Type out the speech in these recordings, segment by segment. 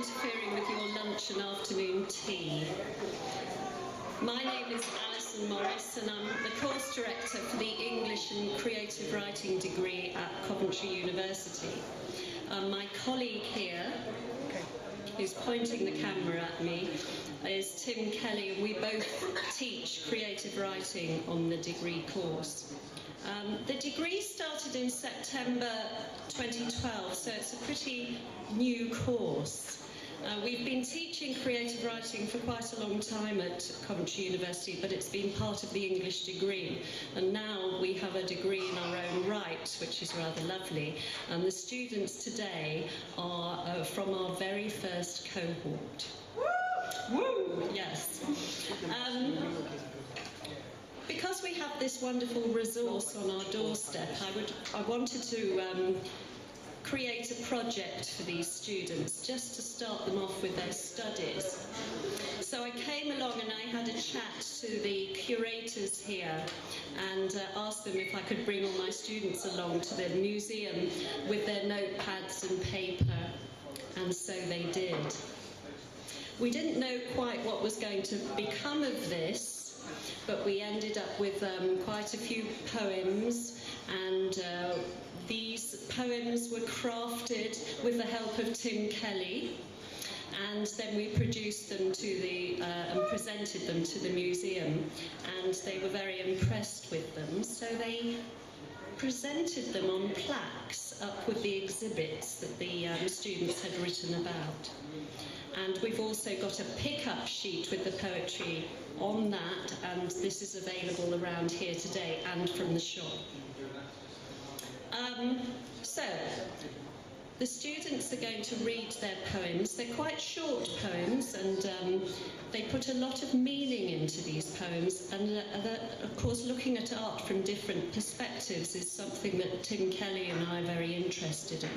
interfering with your lunch and afternoon tea. My name is Alison Morris and I'm the course director for the English and Creative Writing degree at Coventry University. My colleague here, who's pointing the camera at me, is Tim Kelly, and we both teach creative writing on the degree course. The degree started in September 2012, so it's a pretty new course. We've been teaching creative writing for quite a long time at Coventry University, but it's been part of the English degree, and now we have a degree in our own right, which is rather lovely. And the students today are from our very first cohort. Woo! Yes. Because we have this wonderful resource on our doorstep, I wanted to create a project for these students just to start them off with their studies. So I came along and I had a chat to the curators here and asked them if I could bring all my students along to the museum with their notepads and paper, and so they did. We didn't know quite what was going to become of this, but we ended up with quite a few poems, and these poems were crafted with the help of Tim Kelly, and then we produced them to the and presented them to the museum, and they were very impressed with them, so they presented them on plaques up with the exhibits that the students had written about. And we've also got a pick-up sheet with the poetry on that, and this is available around here today and from the shop. So, the students are going to read their poems. They're quite short poems, and they put a lot of meaning into these poems, and of course looking at art from different perspectives is something that Tim Kelly and I are very interested in.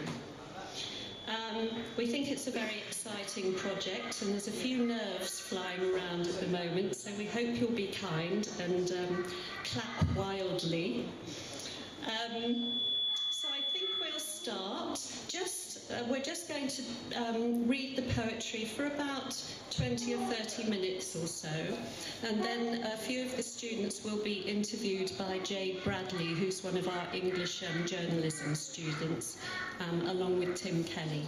We think it's a very exciting project, and there's a few nerves flying around at the moment, so we hope you'll be kind and clap wildly. So I think we'll start. We're just going to read the poetry for about 20 or 30 minutes or so, and then a few of the students will be interviewed by Jay Bradley, who's one of our English journalism students, along with Tim Kelly.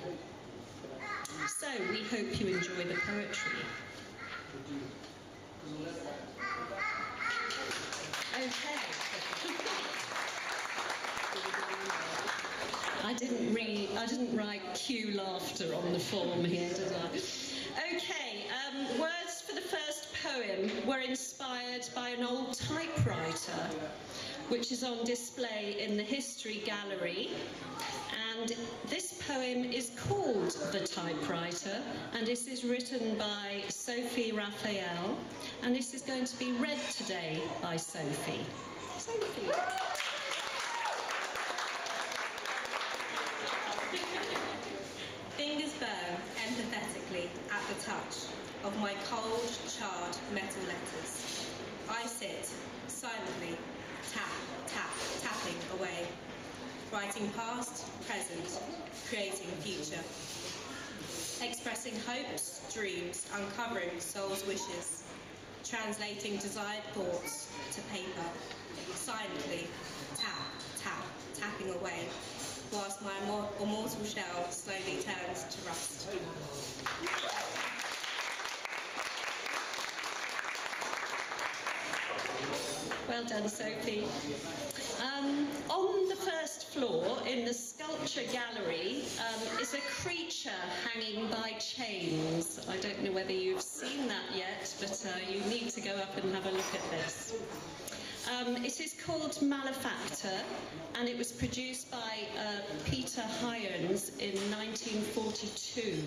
So we hope you enjoy the poetry. Okay. I didn't write cue laughter on the form here, did I? Okay, words for the first poem were inspired by an old typewriter, which is on display in the History Gallery. And this poem is called The Typewriter, and this is written by Sophie Raphael, and this is going to be read today by Sophie. Sophie. Fingers burn empathetically at the touch of my cold, charred metal letters. I sit silently, tapping away, writing past, present, creating future, expressing hopes, dreams, uncovering soul's wishes, translating desired thoughts to paper, silently, tapping away, whilst my immortal shell slowly turns to rust. Well done, Sophie. On the first floor in the sculpture gallery is a creature hanging by chains. I don't know whether you've seen that yet, but you need to go up and have a look at this. It is called Malefactor, and it was produced by Peter Hyans in 1942.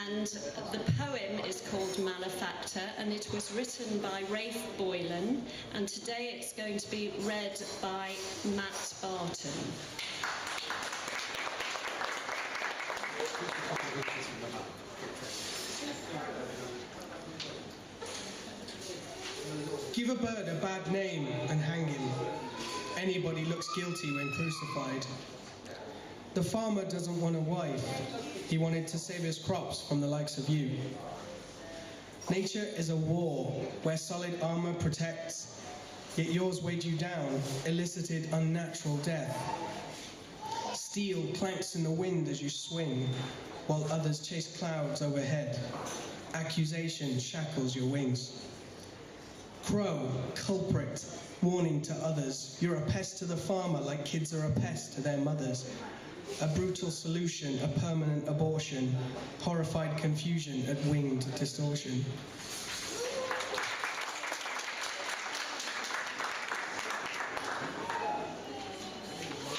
And the poem is called Malefactor, and it was written by Rafe Boylan, and today it's going to be read by Matt Barton. Give a bird a bad name and hang him. Anybody looks guilty when crucified. The farmer doesn't want a wife. He wanted to save his crops from the likes of you. Nature is a war where solid armor protects, yet yours weighed you down, elicited unnatural death. Steel clanks in the wind as you swing, while others chase clouds overhead. Accusation shackles your wings. Crow, culprit, warning to others. You're a pest to the farmer like kids are a pest to their mothers. A brutal solution, a permanent abortion. Horrified confusion at winged distortion.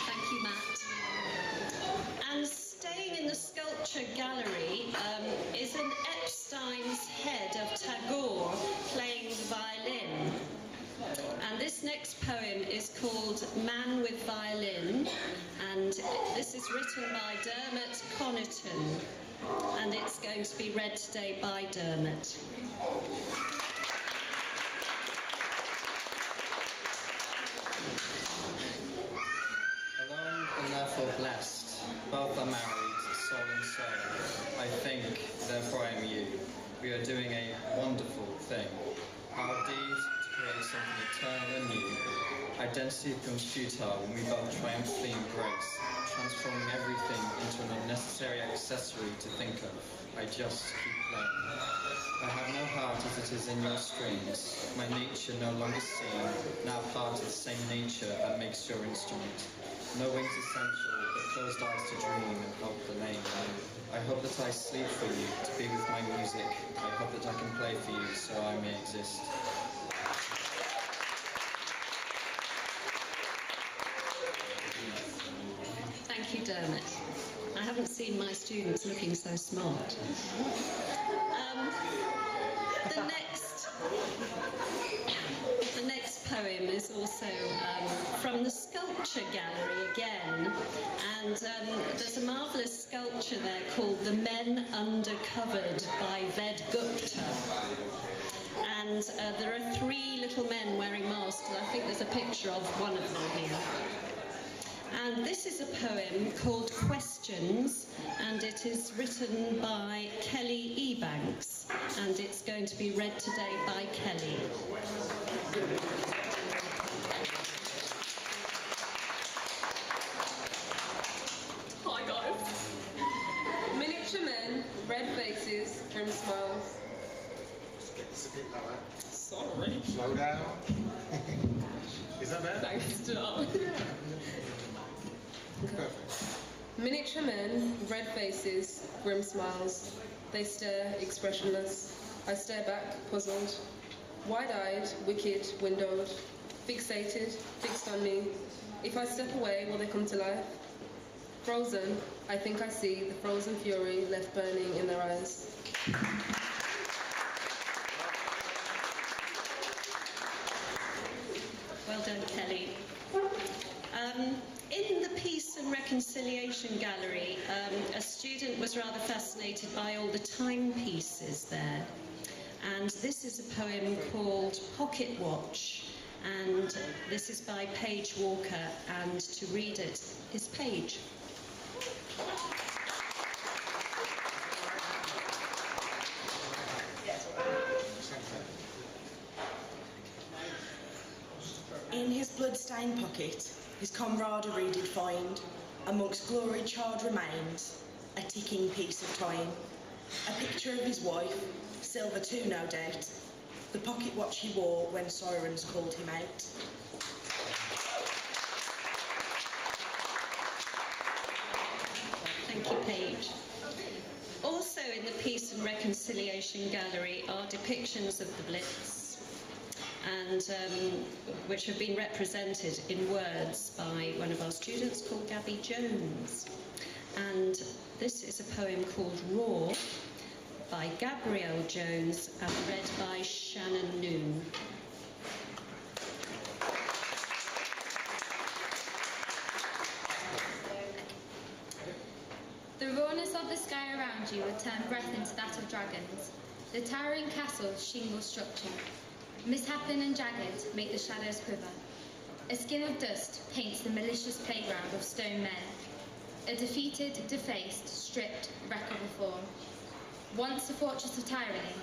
Thank you, Matt. And staying in the sculpture gallery is an Epstein's head of Tagore playing the violin. And this next poem is called Man with Violin, and this is written by Dermot Connaughton, and it's going to be read today by Dermot. Alone and therefore blessed, both are married, soul and soul. I think, therefore I am you. We are doing a wonderful thing. Our deed to create something eternal and new. Identity becomes futile when we both triumphantly embrace, transforming everything into an unnecessary accessory to think of. I just keep playing. I have no heart as it is in your strings. My nature no longer seen, now part of the same nature that makes your instrument. No wings essential, but closed eyes to dream and hope the name. I hope that I sleep for you, to be with my music. I hope that I can play for you, so I may exist. Thank you, Dermot. I haven't seen my students looking so smart. The next poem is also from the sculpture gallery again, and there's a marvellous sculpture there called The Men Undercovered by Ved Gupta. And there are three little men wearing masks, and I think there's a picture of one of them here. And this is a poem called Questions, and it is written by Kelly Ebanks, and it's going to be read today by Kelly. Hi guys. Miniature men, red faces, grim smiles. Sorry. Slow down. Is that better? Thanks, stop. Miniature men, red faces, grim smiles. They stare, expressionless. I stare back, puzzled. Wide-eyed, wicked, windowed. Fixated, fixed on me. If I step away, will they come to life? Frozen, I think I see the frozen fury left burning in their eyes. Well done, Kelly. In the Peace and Reconciliation Gallery, a student was rather fascinated by all the timepieces there. And this is a poem called Pocket Watch, and this is by Paige Walker, and to read it is Paige. In his blood-stained pocket, his camaraderie did find, amongst glory charred remains, a ticking piece of time. A picture of his wife, silver too no doubt, the pocket watch he wore when sirens called him out. Thank you, Paige. Also in the Peace and Reconciliation Gallery are depictions of the Blitz, and which have been represented in words by one of our students called Gabby Jones. And this is a poem called Raw by Gabrielle Jones and read by Shannon Noon. The rawness of the sky around you would turn breath into that of dragons. The towering castle's shingle structure, mishappen and jagged, make the shadows quiver. A skin of dust paints the malicious playground of stone men. a defeated, defaced, stripped wreck of a form. Once a fortress of tyranny,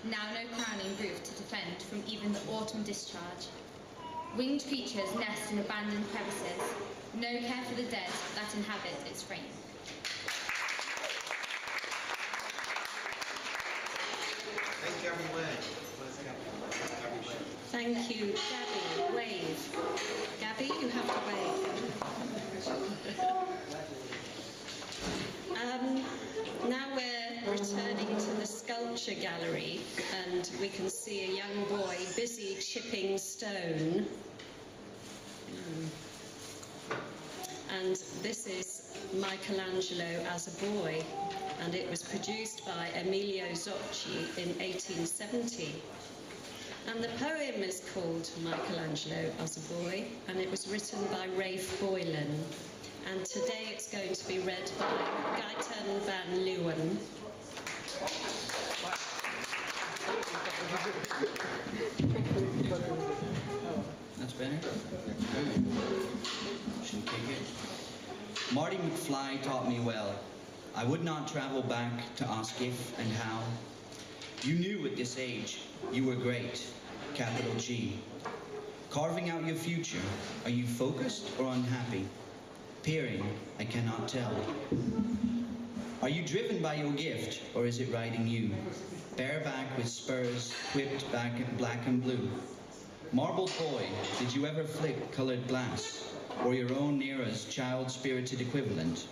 now no crowning roof to defend from even the autumn discharge. Winged creatures nest in abandoned crevices, no care for the dead that inhabit its frame. Thank Gabby Wade. Where's Gabby Wade? Thank you, Gabby. Wave. Gabby, you have to wave. Now we're returning to the sculpture gallery, and we can see a young boy busy chipping stone. And this is Michelangelo as a boy, and it was produced by Emilio Zocchi in 1870. And the poem is called Michelangelo as a Boy, and it was written by Rafe Boylan. And today it's going to be read by Guyton van Leeuwen. That's better? Shouldn't kick it. Marty McFly taught me well. I would not travel back to ask if and how. You knew at this age you were great, capital G. Carving out your future, are you focused or unhappy? Peering, I cannot tell. Are you driven by your gift, or is it riding you? Bareback with spurs, whipped back in black and blue. Marbled boy, did you ever flick colored glass, or your own Nera's child-spirited equivalent?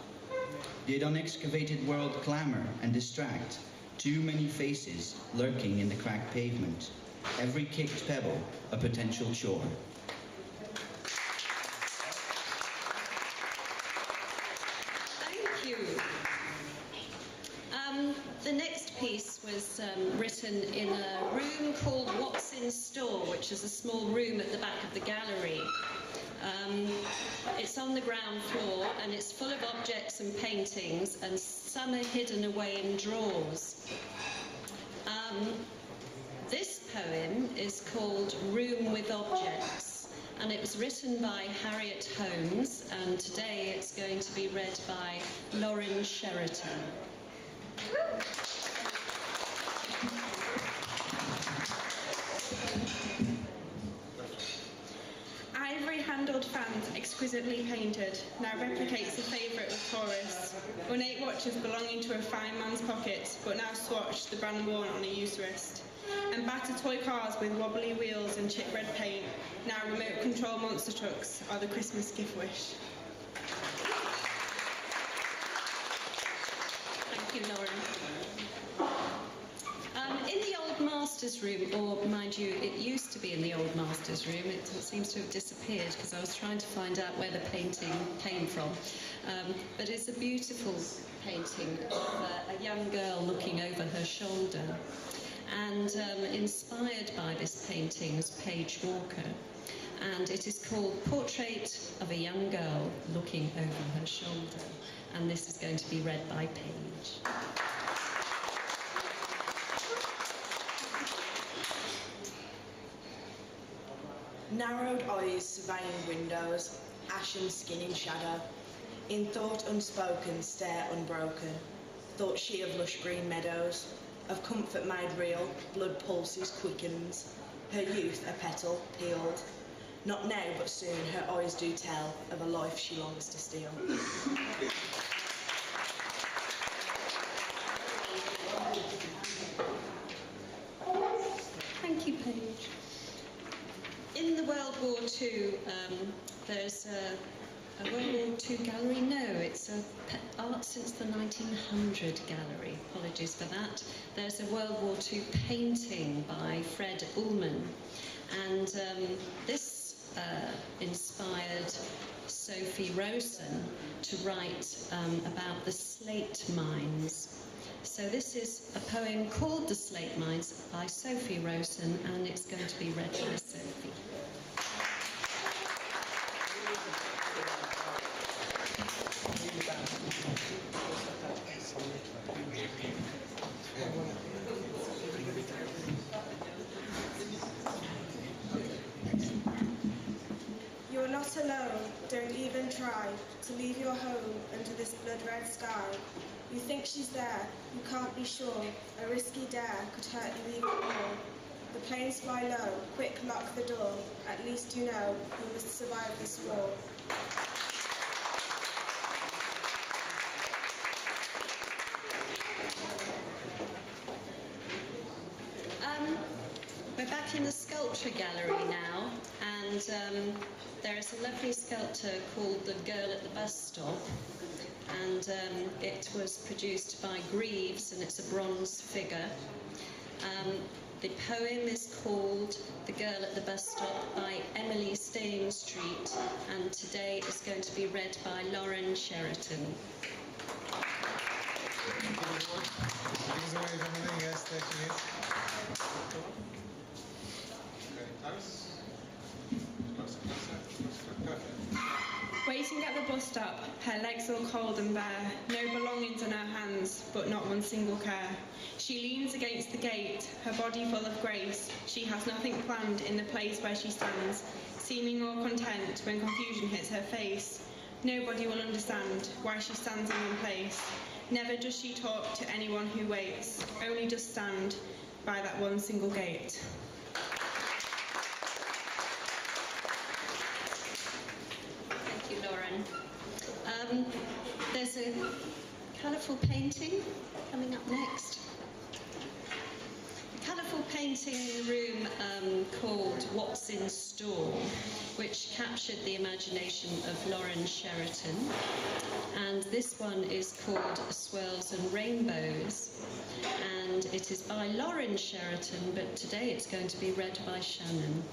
Did unexcavated world clamor and distract? Too many faces lurking in the cracked pavement. Every kicked pebble a potential chore. Thank you. The next piece was written in a room called What's in Store, which is a small room at the back of the gallery. It's on the ground floor, and it's full of objects and paintings, and some are hidden away in drawers. This poem is called Room with Objects, and it was written by Harriet Holmes, and today it's going to be read by Lauren Sheraton. Ivory-handled fans, exquisitely painted, now replicates a favourite with tourists. Ornate watches belonging to a fine man's pocket, but now swatched, the brand worn on a used wrist. And battered toy cars with wobbly wheels and chip red paint, now remote control monster trucks, are the Christmas gift wish. Thank you, Lauren. In the old master's room, or mind you, it used to be in the old master's room, it seems to have disappeared because I was trying to find out where the painting came from. But it's a beautiful painting of a young girl looking over her shoulder. And inspired by this painting was Paige Walker. And it is called Portrait of a Young Girl Looking Over Her Shoulder. And this is going to be read by Paige. Narrowed eyes surveying windows, ashen skin in shadow. In thought unspoken, stare unbroken. Thought she of lush green meadows, of comfort made real, blood pulses quickens. Her youth a petal peeled. Not now but soon her eyes do tell of a life she longs to steal. Thank you, Paige. In the World War II, there's a World War II gallery. No, it's a Art Since the 1900 gallery. Apologies for that. There's a World War II painting by Fred Ullman, and this inspired Sophie Rosen to write about the slate mines. So this is a poem called The Slate Mines by Sophie Rosen, and it's going to be read by Sophie. You're not not alone, don't even try to leave your home under this blood-red sky. You think she's there, you can't be sure, a risky dare could hurt you even more. The planes fly low, quick lock the door, at least you know you must survive this war. We're back in the sculpture gallery now, and there is a lovely sculpture called The Girl at the Bus Stop, and it was produced by Greaves, and it's a bronze figure. The poem is called The Girl at the Bus Stop by Emily Stanestreet, and today is going to be read by Lauren Sheraton. Please wave everything. Yes, there she is. Waiting at the bus stop, her legs all cold and bare, no belongings in her hands, but not one single care. She leans against the gate, her body full of grace. She has nothing planned in the place where she stands, seeming all content when confusion hits her face. Nobody will understand why she stands in one place. Never does she talk to anyone who waits, only just stand by that one single gate. Thank you, Lauren. There's a colourful painting coming up next. A colourful painting in the room called What's in Store, which captured the imagination of Lauren Sheraton. And this one is called Swirls and Rainbows, and it is by Lauren Sheraton, but today it's going to be read by Shannon.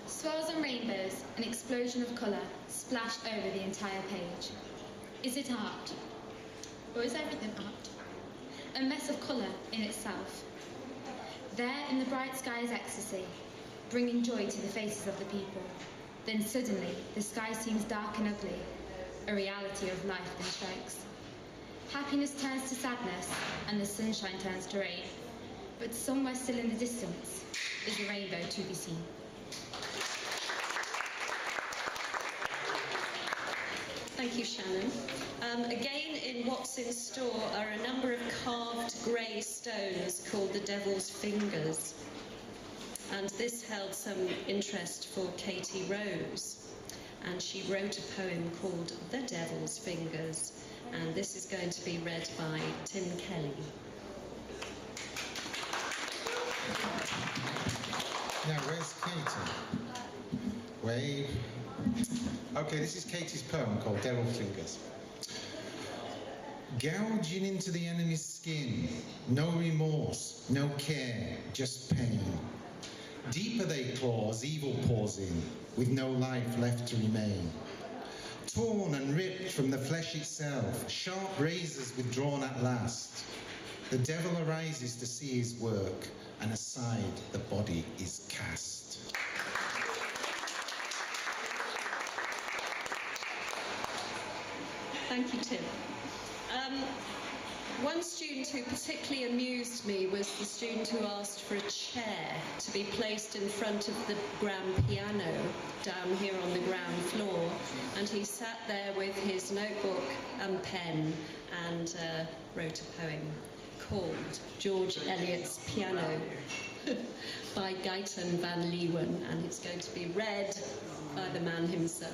Swirls and rainbows, an explosion of colour, splashed over the entire page. Is it art? Or is everything art? A mess of colour in itself. There in the bright sky's ecstasy, bringing joy to the faces of the people. Then suddenly, the sky seems dark and ugly. A reality of life then strikes. Happiness turns to sadness, and the sunshine turns to rain. But somewhere still in the distance is a rainbow to be seen. Thank you, Shannon. Again, in What's in Store are a number of carved grey stones called the Devil's Fingers. And this held some interest for Katie Rose. And she wrote a poem called The Devil's Fingers. And this is going to be read by Tim Kelly. Now, where's Katie? Wave. Okay, this is Katie's poem called Devil Fingers. Gouging into the enemy's skin, no remorse, no care, just pain. Deeper they claws, evil pours in, with no life left to remain. Torn and ripped from the flesh itself, sharp razors withdrawn at last. The devil arises to see his work, and aside the body is cast. Thank you, Tim. One student who particularly amused me was the student who asked for a chair to be placed in front of the grand piano down here on the ground floor, and he sat there with his notebook and pen and wrote a poem called George Eliot's Piano by Guyton van Leeuwen, and it's going to be read by the man himself.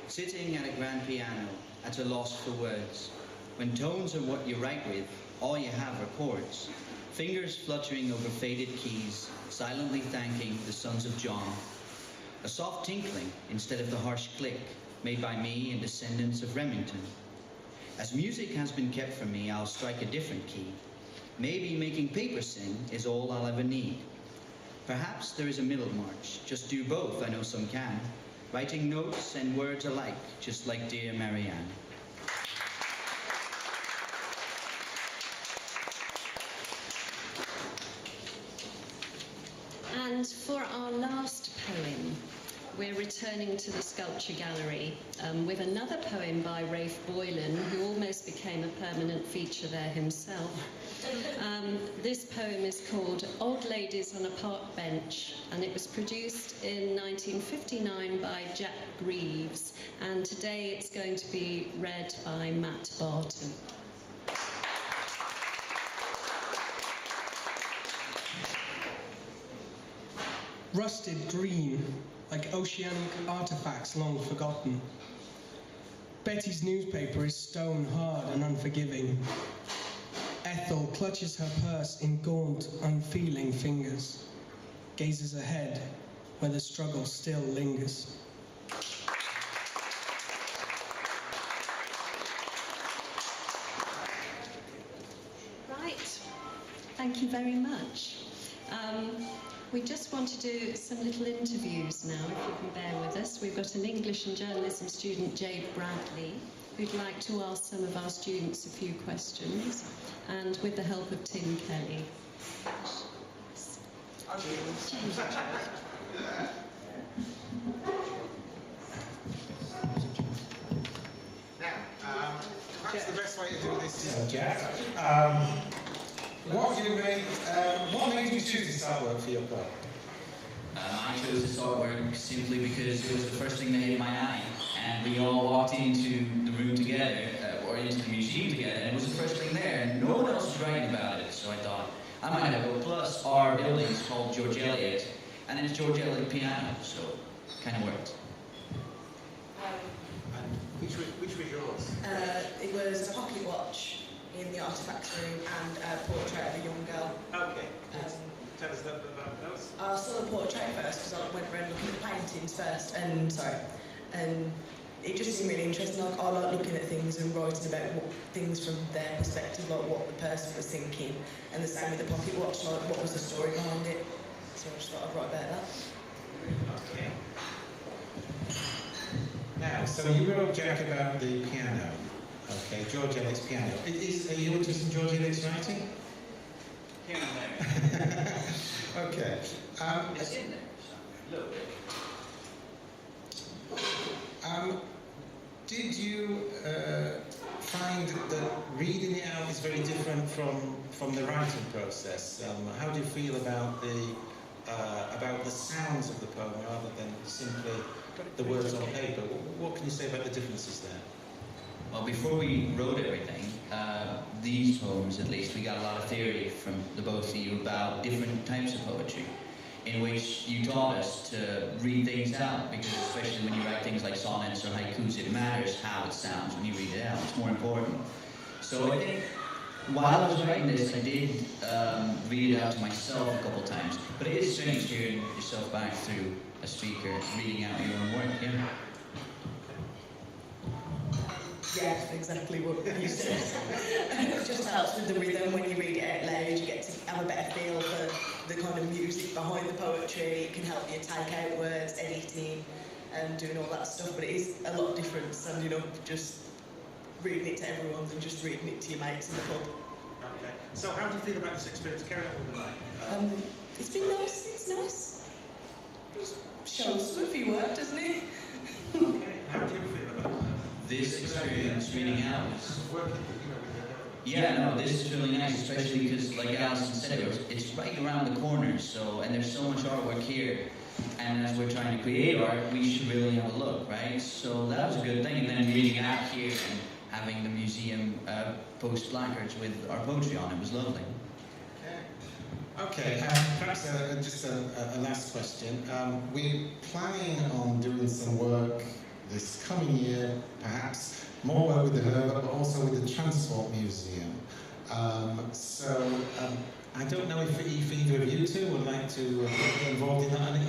Sitting at a grand piano, at a loss for words, when tones are what you write with, all you have are chords, fingers fluttering over faded keys, silently thanking the sons of John. A soft tinkling instead of the harsh click made by me and descendants of Remington. As music has been kept from me, I'll strike a different key. Maybe making paper sing is all I'll ever need. Perhaps there is a middle march, just do both, I know some can. Writing notes and words alike, just like dear Marianne. And for our last poem, we're returning to the Sculpture Gallery with another poem by Rafe Boylan, who almost became a permanent feature there himself. This poem is called Old Ladies on a Park Bench, and it was produced in 1959 by Jack Greaves, and today it's going to be read by Matt Barton. Rusted green, like oceanic artifacts long forgotten. Betty's newspaper is stone hard and unforgiving. Ethel clutches her purse in gaunt, unfeeling fingers, gazes ahead where the struggle still lingers. Right, thank you very much. We just want to do some little interviews now, if you can bear with us. We've got an English and journalism student, Jade Bradley, who'd like to ask some of our students a few questions, and with the help of Tim Kelly. Perhaps the best way to do this is Jack. What made you choose this artwork for your poem? I chose this artwork simply because it was the first thing that hit my eye, and we all walked into the room together, or into the museum together, and it was the first thing there, and no one else was writing about it, so I thought, I might have a go. Plus, our building is called George Eliot, and it's George Eliot piano, so kind of worked. Which was yours? It was a pocket watch in the artifacts room and a portrait of a young girl. Okay. Tell us about those. I saw the portrait first because I went around looking at the paintings first, and it just seemed really interesting. I like looking at things and writing about things from their perspective, like what the person was thinking, and the same with the pocket watch, like what was the story behind it. So I just thought I'd write about that. Okay. Now, so you wrote, Jack, about the piano. Okay, George Eliot's piano. Are you interested in George Eliot's writing? Here and there. Okay. It's in there, so, look. Did you find that reading it out is very different from the writing process? How do you feel about the sounds of the poem rather than simply the words on paper? What can you say about the differences there? Well, before we wrote everything, these poems at least, we got a lot of theory from the both of you about different types of poetry, in which you taught us to read things out, because especially when you write things like sonnets or haikus, it matters how it sounds when you read it out. It's more important. So I think while I was writing this, I did read it out to myself a couple times, but it is strange hearing yourself back through a speaker reading out your own work, yeah? Yeah, exactly what you said. It just helps with the rhythm when you read it out loud. You get to have a better feel for the kind of music behind the poetry. It can help you take out words, editing, and doing all that stuff. But it is a lot different standing up, just reading it to everyone than just reading it to your mates in the pub. Okay. So how do you feel about this experience carrying on with the night? It's been nice. It's nice. It shows some of your work, doesn't it? Okay. How do you feel about that? This experience reading out is... Working, Yeah, no, this is really nice, especially because, like Alison said, it's right around the corner, so, and there's so much artwork here, and as we're trying to create art, we should really have a look, right? So that was a good thing, and then reading it out here and having the museum post placards with our poetry on it was lovely. Okay, perhaps just a last question. We're planning on doing some work this coming year, perhaps, more work with the Herbert, but also with the Transport Museum. I don't know if either of you two would like to get involved in that, and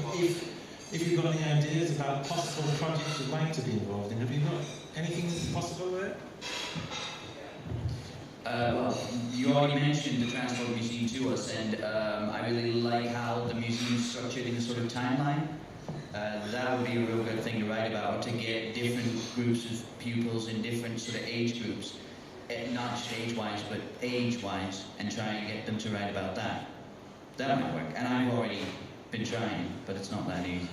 if you've got any ideas about possible projects you'd like to be involved in. Have you got anything possible there? Well, you already mentioned the Transport Museum to us, and I really like how the museum's structured in a sort of timeline. That would be a real good thing to write about, to get different groups of pupils in different sort of age groups, not just age-wise, but age-wise, and try and get them to write about that. That might work, and I've already been trying, but it's not that easy.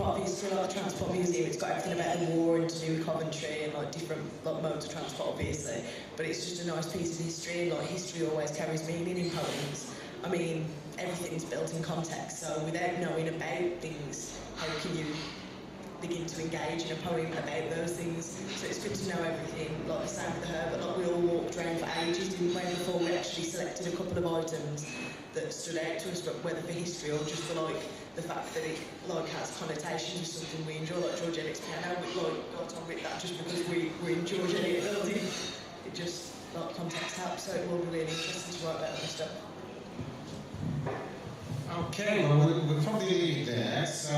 part of history, like the Transport Museum. It's got everything about the war and to do with Coventry and like different like modes of transport, obviously. But it's just a nice piece of history, and like history always carries meaning in poems. I mean, everything's built in context, so without knowing about things, how can you begin to engage in a poem about those things? So it's good to know everything, like the same with her, but like we all walked around for ages, didn't we, before we actually selected a couple of items that stood out to us, but whether for history or just for like the fact that it like has connotations with something we enjoy, like Georgia's piano, we like got on with that just because we're in Georgia building. It just like context helps, so it will be really interesting to write about other stuff. Okay, well, we'll probably leave it there. So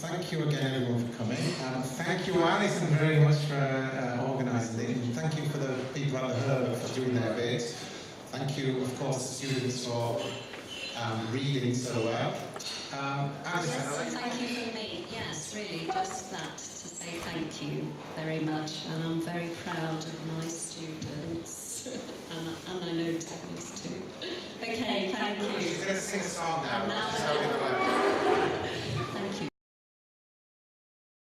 thank you again, everyone, for coming. Thank you, Alison, very much for organising it. And thank you for the people at the Herbert for doing their bit. Thank you, of course, the students for reading so well. Alison, Yes, thank you from me. Yes, really, just that, to say thank you very much. And I'm very proud of my students. and I know Tammy's too. Okay, thank you. she's going to sing a song now. And now